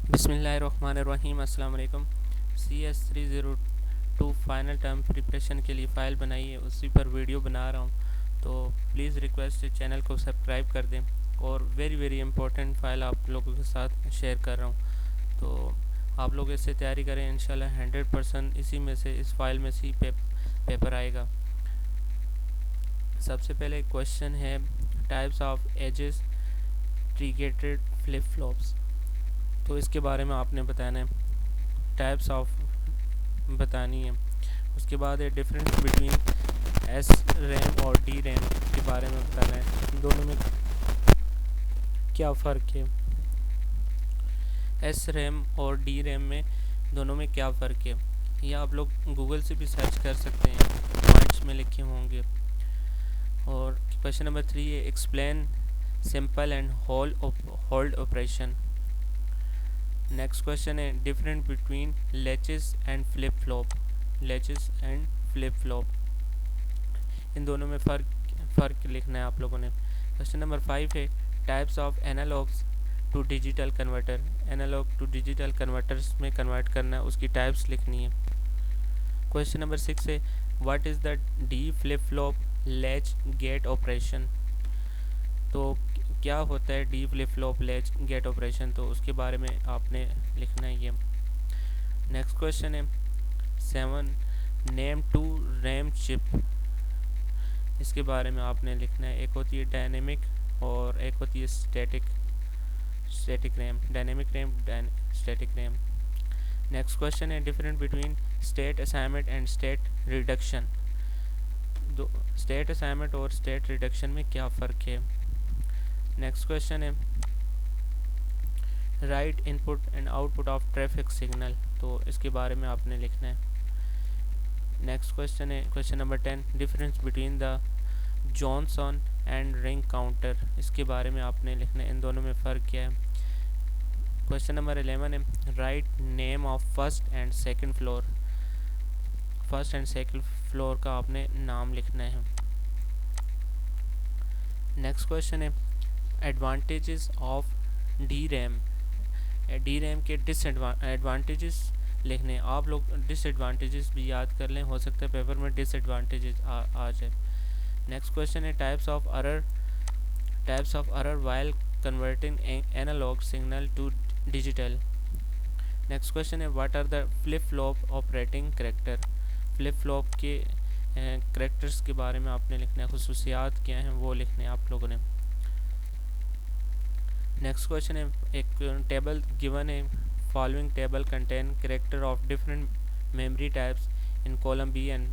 बिस्मिल्लाहिर्रहमानिर्रहीम। अस्सलाम वालेकुम। CS302 फाइनल टर्म प्रिपरेशन के लिए फ़ाइल बनाई है, उसी पर वीडियो बना रहा हूँ। तो प्लीज़ रिक्वेस्ट चैनल को सब्सक्राइब कर दें और वेरी वेरी इंपॉर्टेंट फ़ाइल आप लोगों के साथ शेयर कर रहा हूँ। तो आप लोग इससे तैयारी करें, इंशाल्लाह 100% इसी में से, इस फाइल में से ही पेपर आएगा। सबसे पहले क्वेश्चन है types of edges triggered flip flops. तो इसके बारे में आपने बताना है, टाइप्स ऑफ बतानी है। उसके बाद है डिफरेंस बिटवीन एस रैम और डी रैम के बारे में बताना है, इन दोनों में क्या फ़र्क है। एस रैम और डी रैम में दोनों में क्या फ़र्क है, या आप लोग गूगल से भी सर्च कर सकते हैं, पॉइंट्स में लिखे होंगे। और क्वेश्चन नंबर 3 है explain sample and hold operation. Next question है different between latches and flip flop. Latches and flip flop, इन दोनों में फ़र्क लिखना है आप लोगों ने। क्वेश्चन नंबर 5 है types of analogs to digital converter. Analog to digital converters में कन्वर्ट करना है, उसकी टाइप्स लिखनी है। क्वेश्चन नंबर 6 है what is the D flip flop latch gate operation. तो क्या होता है D flip flop latch gate operation, तो उसके बारे में आपने लिखना है ये। नेक्स्ट क्वेश्चन है 7 नेम टू रैम चिप। इसके बारे में आपने लिखना है। एक होती है डायनेमिक और एक होती है static RAM. Dynamic RAM, static RAM. Next question है different between state assignment and state reduction. दो स्टेट असाइनमेंट और स्टेट रिडक्शन में क्या फ़र्क है। नेक्स्ट क्वेश्चन है write input and output of traffic signal. तो इसके बारे में आपने लिखना है। नेक्स्ट क्वेश्चन है question number 10 difference between the Johnson and ring counter. इसके बारे में आपने लिखना है, इन दोनों में फ़र्क क्या है। क्वेश्चन नंबर 11 है write name of first and second floor. First and second floor का आपने नाम लिखना है। नेक्स्ट क्वेश्चन है advantages of D RAM. D RAM के डिसएडवांटेजेस लिखने। आप लोग डिसएडवांटेजेस भी याद कर लें, हो सकता है पेपर में डिसएडवांटेजेस आ जाए। नेक्स्ट क्वेश्चन है types of error while converting analogue signal to digital. Next question है what are the flip flop operating character. Flip flop के करेक्टर्स के बारे में आपने लिखना है, खुसूसियात क्या हैं वो लिखने हैं आप लोगों ने। नेक्स्ट क्वेश्चन है एक टेबल गिवन है, following table contain character of different memory types in column B and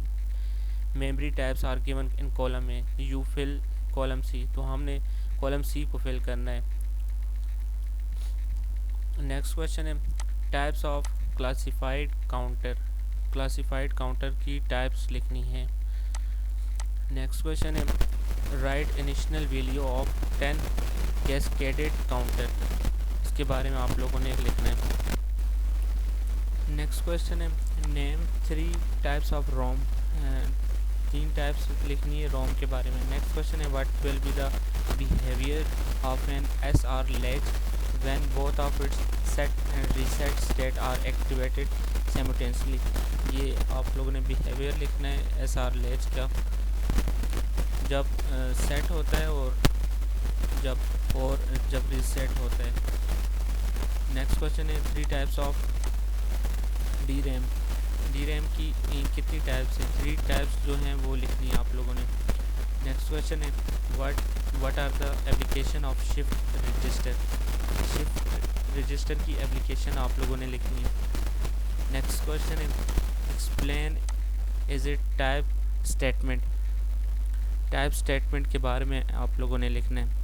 memory types are given in column A. You fill column C, तो हमने कॉलम सी को फिल करना है। नेक्स्ट क्वेश्चन है types of classified counter. Classified counter की types लिखनी है। Next question है write initial value of 10 cascaded counter. इसके बारे में आप लोगों ने लिखना है। नेक्स्ट क्वेश्चन है name 3 types of ROM. 3 types लिखनी है रोम के बारे में। नेक्स्ट क्वेश्चन है what will be the behaviour of an SR latch when both of its set and reset state are activated simultaneously. ये आप लोगों ने बिहेवियर लिखना है SR लैच का, जब सेट होता है और जब रीसेट होता है। नेक्स्ट क्वेश्चन है 3 types of D RAM. D RAM की कितनी टाइप्स हैं, 3 टाइप्स जो हैं वो लिखनी है आप लोगों ने। नेक्स्ट क्वेश्चन है what are the application of shift register. Shift register की एप्लीकेशन आप लोगों ने लिखनी है। नेक्स्ट क्वेश्चन है explain is it type statement. Type statement के बारे में आप लोगों ने लिखना है।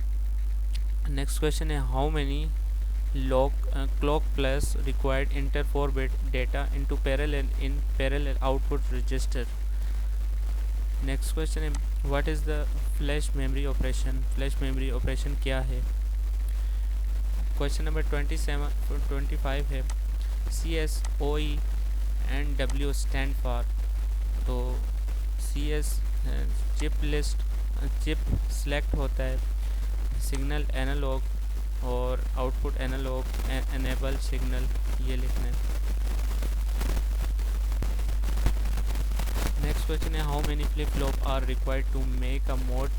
नेक्स्ट क्वेश्चन है how many clock plus required enter 4-bit data into parallel output register. Next question है what is the flash memory operation. Flash memory operation क्या है। क्वेश्चन नंबर 25 है CSOE and W stand for. तो CS chip list, chip select होता है, signal analogue और output analogue enable signal ये लिखना है। नेक्स्ट क्वेश्चन है how many flip flop are required to make a mod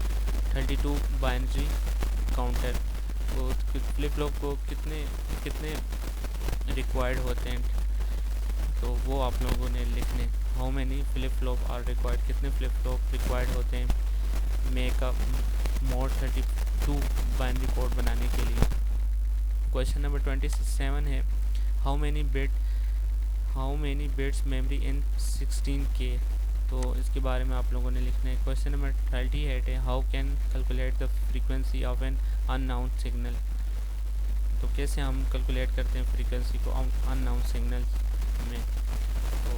32 binary counter. तो फ्लिप फ्लॉप को कितने कितने रिक्वायर्ड होते हैं, तो वो आप लोगों ने लिखने। How many flip flop are required, कितने फ्लिप फ्लॉप रिक्वायर्ड होते हैं make a mod 32 binary code बनाने के लिए। क्वेश्चन नंबर 27 है how many bits memory in 16K। तो इसके बारे में आप लोगों ने लिखना है। क्वेश्चन नंबर 38 है how can calculate the frequency of an unknown signal. तो कैसे हम कैलकुलेट करते हैं फ्रीक्वेंसी को अननाउन सिग्नल में। तो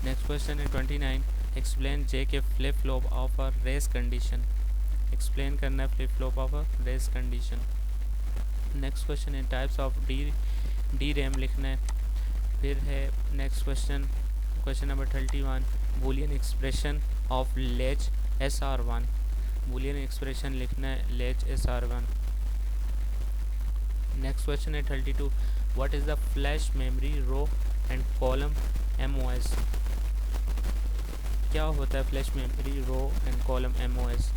नेक्स्ट क्वेश्चन है 29 explain J K flip flop of a race condition. Explain करना है flip flop of a race condition. Next question है टाइप्स ऑफ डी रैम लिखना है। फिर है next question number 31 Boolean expression of latch SR1। Boolean expression लिखना है latch SR1। Next question है 32 what is the flash memory row and column MOS। क्या होता है flash memory row and column MOS।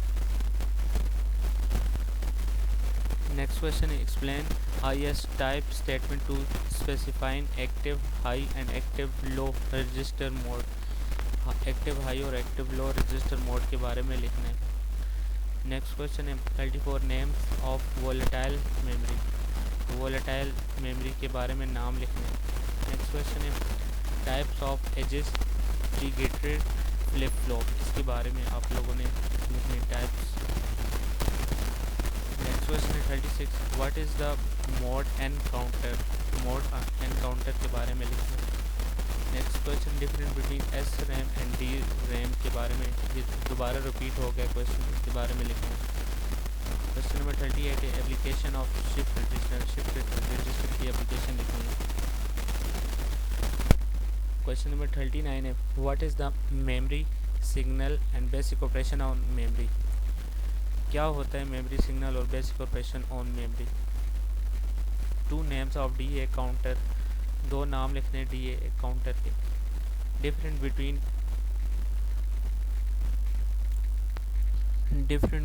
Next question है explain highest type statement to specifying active high and active low register mode. Active high और active low register mode के बारे में लिखना है। नेक्स्ट क्वेश्चन है 34 names of volatile memory. Volatile memory के बारे में नाम लिखना है। नेक्स्ट क्वेश्चन है types of edges triggered flip flop. इसके बारे में आप लोगों ने लिखने टाइप्स। नेक्स्ट क्वेश्चन है 36 what is the mode encounter. Mode encounter के बारे में लिखना है। Next question difference between SRAM and DRAM के बारे में, ये दोबारा रिपीट हो गया क्वेश्चन, इसके बारे में लिखना है। क्वेश्चन नंबर 38 है application of shift register. Shift register की एप्लीकेशन लिखनी है। क्वेश्चन नंबर 39 है what is the memory signal and basic operation on memory. क्या होता है मेमोरी सिग्नल और basic operation on memory. Two names of DA counter. दो नाम लिखने DA काउंटर के। Different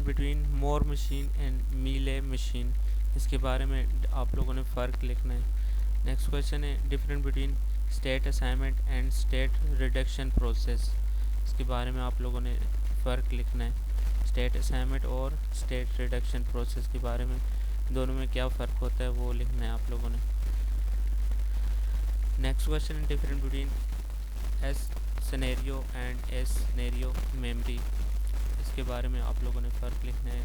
between more machine and Mealy machine. इसके बारे में आप लोगों ने फ़र्क लिखना है। नेक्स्ट क्वेश्चन है different between state assignment and state reduction process. इसके बारे में आप लोगों ने फ़र्क लिखना है। स्टेट असाइनमेंट और स्टेट रिडक्शन प्रोसेस के बारे में, दोनों में क्या फ़र्क होता है वो लिखना है आप लोगों ने। नेक्स्ट क्वेश्चन है different between S scenario and S scenario memory. इसके बारे में आप लोगों ने फ़र्क लिखना है।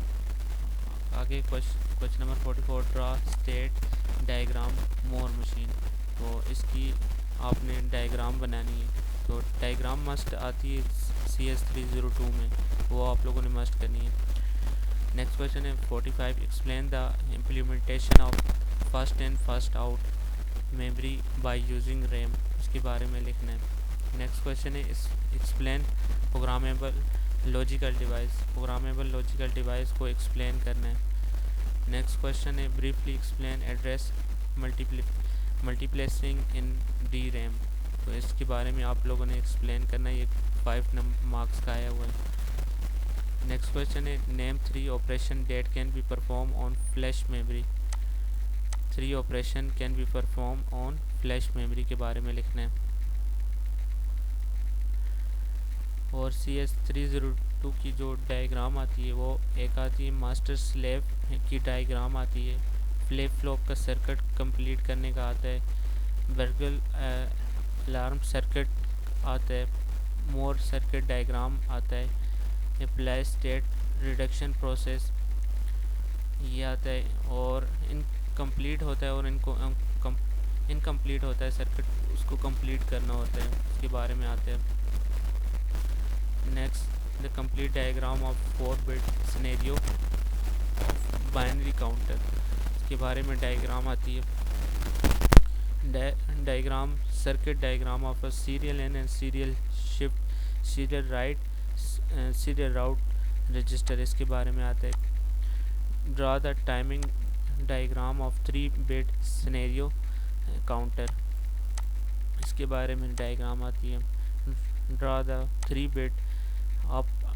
आगे question number 44 draw state diagram Moore machine. तो इसकी आपने डायग्राम बनानी है। तो डायग्राम मस्ट आती है CS 302 में, वो आप लोगों ने मस्ट करनी है। नेक्स्ट क्वेश्चन है 45 explain the implementation of first in first out memory by using RAM. इसके बारे में लिखना है। नेक्स्ट क्वेश्चन है explain programmable logical device. Programmable logical device को एक्सप्लेन करना है। नेक्स्ट क्वेश्चन है ब्रीफली एक्सप्लेन एड्रेस मल्टीप्लेसिंग इन DRAM। तो इसके बारे में आप लोगों ने एक्सप्लेन करना है। ये 5 मार्क्स का आया हुआ है। नेक्स्ट क्वेश्चन है name 3 operation date can be perform on flash memory. 3 operation can be perform on flash memory के बारे में लिखना है। और CS 302 की जो डायग्राम आती है वो एक आती है मास्टर स्लेव की डायग्राम आती है। फ्लिप फ्लॉप का सर्किट कंप्लीट करने का आता है। वर्गल अलार्म सर्किट आता है। मोर सर्किट डायग्राम आता है। अप्लाई स्टेट रिडक्शन प्रोसेस ये आता है। और इनकम्प्लीट होता है और इनकम्प्लीट होता है सर्किट, उसको कंप्लीट करना होता है, उसके बारे में आता है। Next the complete diagram of 4-bit scenario of binary counter. इसके बारे में डायग्राम आती है। Diagram circuit diagram of a serial in and serial shift serial right serial route register. इसके बारे में आता है। Draw the timing diagram of 3-bit scenario counter, इसके बारे में डायग्राम आती है। Draw the 3-bit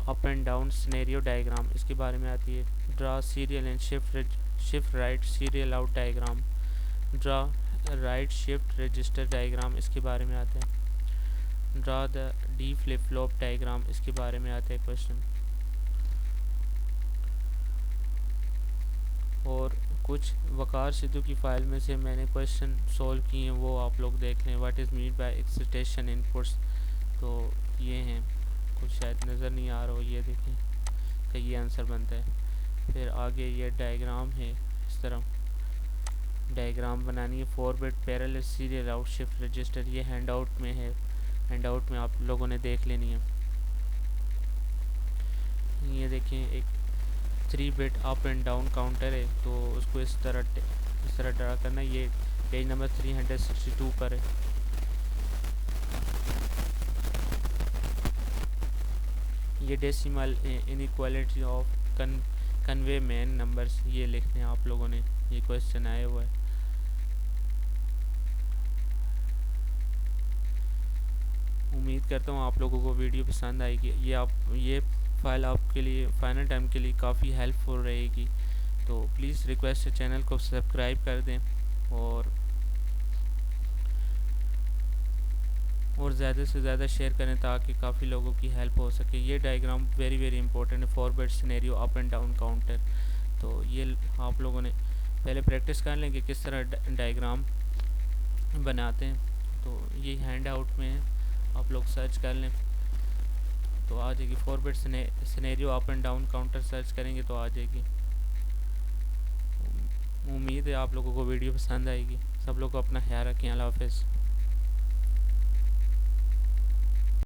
up and down scenario diagram, इसके बारे में आती है। Draw serial and shift right serial out diagram. Draw right shift register diagram, इसके बारे में आता है। Draw the D flip flop diagram, इसके बारे में आता है क्वेश्चन। और कुछ वकार सिद्धू की फाइल में से मैंने क्वेश्चन सॉल्व किए हैं, वो आप लोग देख लें। What is mean by extension inputs, तो ये हैं, कुछ शायद नज़र नहीं आ रहा हो, ये देखें कि ये आंसर बनता है। फिर आगे ये डायग्राम है, इस तरह डायग्राम बनानी है। 4-bit parallel serial out shift register, ये हैंड आउट में है, हैंड आउट में आप लोगों ने देख लेनी है। ये देखें एक 3-bit up and down counter है, तो उसको इस तरह ड्रा करना। ये पेज नंबर 362 पर है। ये decimal inequality of convey main numbers, ये लिखने हैं आप लोगों ने, ये क्वेश्चन आया हुआ है। उम्मीद करता हूँ आप लोगों को वीडियो पसंद आएगी। ये फाइल आपके लिए फाइनल टाइम के लिए काफ़ी हेल्पफुल रहेगी। तो प्लीज़ रिक्वेस्ट है चैनल को सब्सक्राइब कर दें और ज़्यादा से ज़्यादा शेयर करें ताकि काफ़ी लोगों की हेल्प हो सके। ये डायग्राम वेरी इंपॉर्टेंट है, 4-bit scenario up and down counter. तो ये आप लोगों ने पहले प्रैक्टिस कर लें कि किस तरह डायग्राम बनाते हैं। तो ये हैंड आउट में है, आप लोग सर्च कर लें तो आ जाएगी। 4-bit scenario up and down counter search करेंगे तो आ जाएगी। उम्मीद है आप लोगों को वीडियो पसंद आएगी। सब लोग अपना ख्याल रखें। अल्लाह हाफ़िज़।